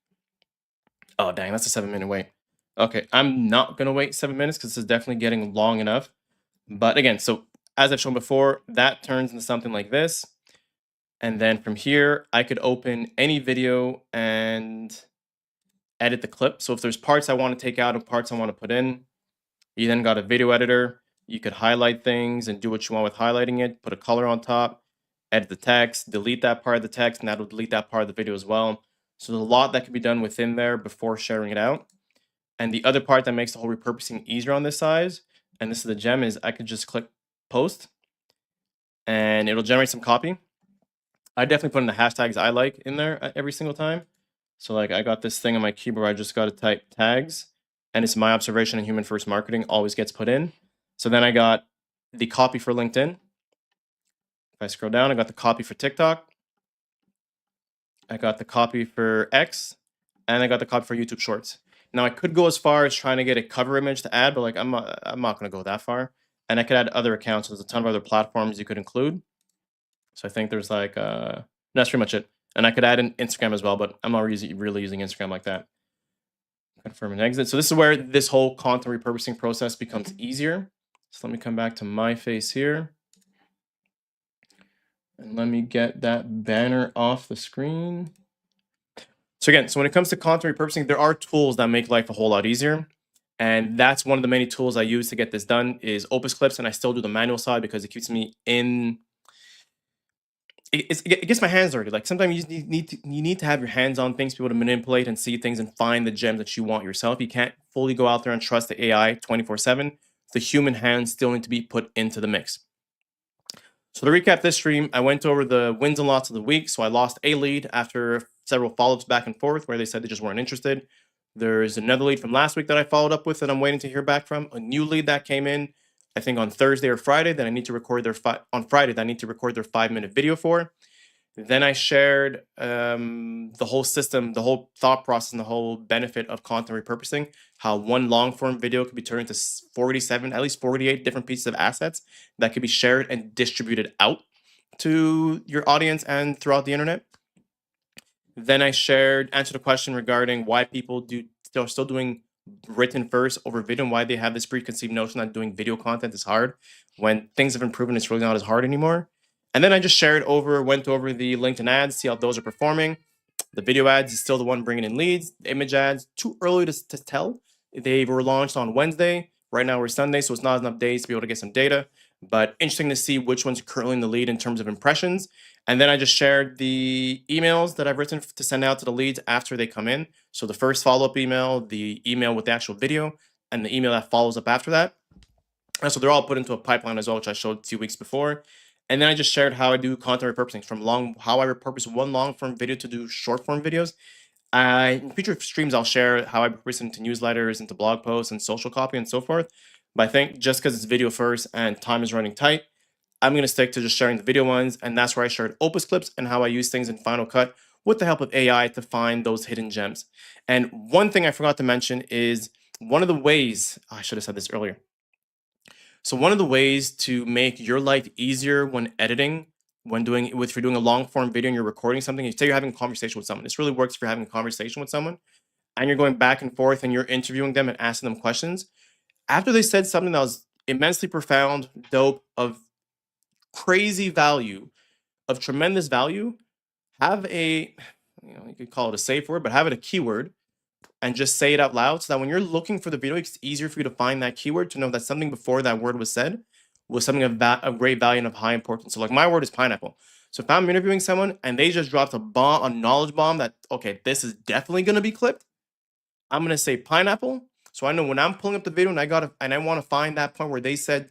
A: Oh, dang, that's a 7-minute wait. Okay, I'm not gonna wait 7 minutes because this is definitely getting long enough. But again, so as I've shown before, that turns into something like this. And then from here, I could open any video and edit the clip. So if there's parts I want to take out and parts I want to put in, you then got a video editor. You could highlight things and do what you want with highlighting it, put a color on top, edit the text, delete that part of the text, and that'll delete that part of the video as well. So there's a lot that can be done within there before sharing it out. And the other part that makes the whole repurposing easier on this size, and this is the gem, is I could just click post and it'll generate some copy. I definitely put in the hashtags I like in there every single time. So like I got this thing on my keyboard, I just got to type tags, and it's my observation in human first marketing always gets put in. So then I got the copy for LinkedIn. If I scroll down, I got the copy for TikTok. I got the copy for X, and I got the copy for YouTube Shorts. Now I could go as far as trying to get a cover image to add, but like I'm not going to go that far. And I could add other accounts. So there's a ton of other platforms you could include. So I think there's like that's pretty much it. And I could add an Instagram as well, but I'm not really using Instagram like that. Confirm and exit. So this is where this whole content repurposing process becomes easier. So let me come back to my face here. And let me get that banner off the screen. So again, so when it comes to content repurposing, there are tools that make life a whole lot easier. And that's one of the many tools I use to get this done is Opus Clips. And I still do the manual side because it keeps me in. It gets my hands dirty. Like sometimes you just need to have your hands on things, people to manipulate and see things and find the gems that you want yourself. You can't fully go out there and trust the AI 24/7. The human hands still need to be put into the mix. So to recap this stream, I went over the wins and losses of the week. So I lost a lead after several follow-ups back and forth where they said they just weren't interested. There's another lead from last week that I followed up with that I'm waiting to hear back from. A new lead that came in, I think on Thursday or Friday, that I need to record their on Friday that I need to record their 5-minute video for. Then I shared the whole system, the whole thought process, and the whole benefit of content repurposing. How one long form video could be turned into 47, at least 48 different pieces of assets that could be shared and distributed out to your audience and throughout the internet. Then I answered a question regarding why people are still doing written first over video, and why they have this preconceived notion that doing video content is hard when things have improved and it's really not as hard anymore. And then I just went over the LinkedIn ads, see how those are performing. The video ads is still the one bringing in leads. The image ads, too early to tell. They were launched on Wednesday. Right now we're Sunday, so it's not enough days to be able to get some data. But interesting to see which one's currently in the lead in terms of impressions. And then I just shared the emails that I've written to send out to the leads after they come in. So the first follow-up email, the email with the actual video, and the email that follows up after that. And so they're all put into a pipeline as well, which I showed 2 weeks before. And then I just shared how I do content repurposing how I repurpose one long form video to do short form videos. In future streams, I'll share how I repurpose into newsletters, into blog posts, and social copy, and so forth. But I think just because it's video first and time is running tight, I'm going to stick to just sharing the video ones, and that's where I shared Opus clips and how I use things in Final Cut with the help of AI to find those hidden gems. And one thing I forgot to mention is one of the ways, I should have said this earlier. So one of the ways to make your life easier when editing, if you're doing a long form video and you're recording something, you say you're having a conversation with someone. This really works if you're having a conversation with someone and you're going back and forth and you're interviewing them and asking them questions. After they said something that was immensely profound, dope, of crazy value, of tremendous value, have you could call it a safe word, but have it a keyword and just say it out loud so that when you're looking for the video, it's easier for you to find that keyword to know that something before that word was said was something of great value and of high importance. So like my word is pineapple. So if I'm interviewing someone and they just dropped a bomb, a knowledge bomb that, okay, this is definitely going to be clipped, I'm going to say pineapple. So I know when I'm pulling up the video and I want to find that point where they said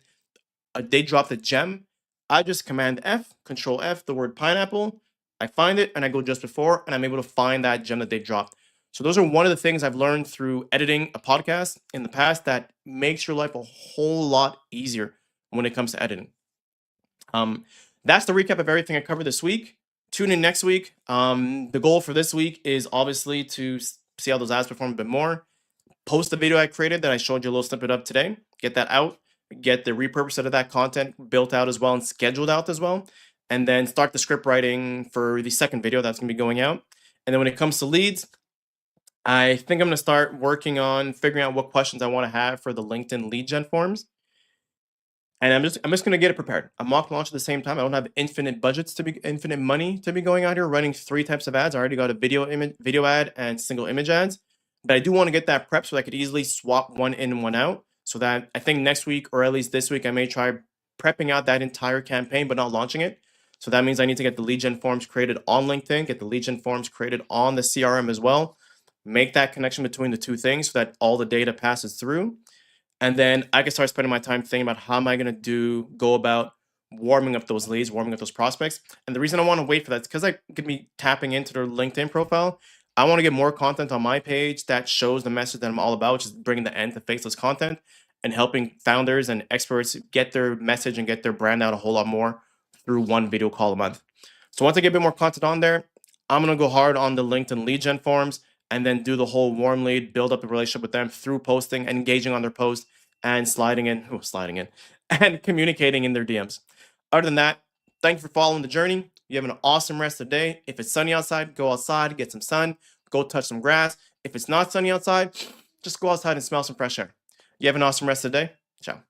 A: they dropped a gem, I just Command F, Control F, the word pineapple. I find it and I go just before and I'm able to find that gem that they dropped. So those are one of the things I've learned through editing a podcast in the past that makes your life a whole lot easier when it comes to editing. That's the recap of everything I covered this week. Tune in next week. The goal for this week is obviously to see how those ads perform a bit more. Post the video I created that I showed you a little snippet of today. Get that out. Get the repurpose of that content built out as well and scheduled out as well. And then start the script writing for the second video that's going to be going out. And then when it comes to leads, I think I'm going to start working on figuring out what questions I want to have for the LinkedIn lead gen forms. And I'm just going to get it prepared. I'm mock launch at the same time. I don't have infinite money to be going out here running 3 types of ads. I already got a video ad and single image ads. But I do want to get that prep so I could easily swap one in and one out. So that I think next week or at least this week I may try prepping out that entire campaign but not launching it. So that means I need to get the lead gen forms created on LinkedIn, get the lead gen forms created on the CRM as well. Make that connection between the two things so that all the data passes through. And then I can start spending my time thinking about how am I going to go about warming up those leads, warming up those prospects. And the reason I want to wait for that is because I could be tapping into their LinkedIn profile. I want to get more content on my page that shows the message that I'm all about, which is bringing the end to faceless content and helping founders and experts get their message and get their brand out a whole lot more through one video call a month. So once I get a bit more content on there, I'm going to go hard on the LinkedIn lead gen forms and then do the whole warm lead, build up the relationship with them through posting, engaging on their post, and sliding in, and communicating in their DMs. Other than that, thank you for following the journey. You have an awesome rest of the day. If it's sunny outside, go outside, get some sun, go touch some grass. If it's not sunny outside, just go outside and smell some fresh air. You have an awesome rest of the day. Ciao.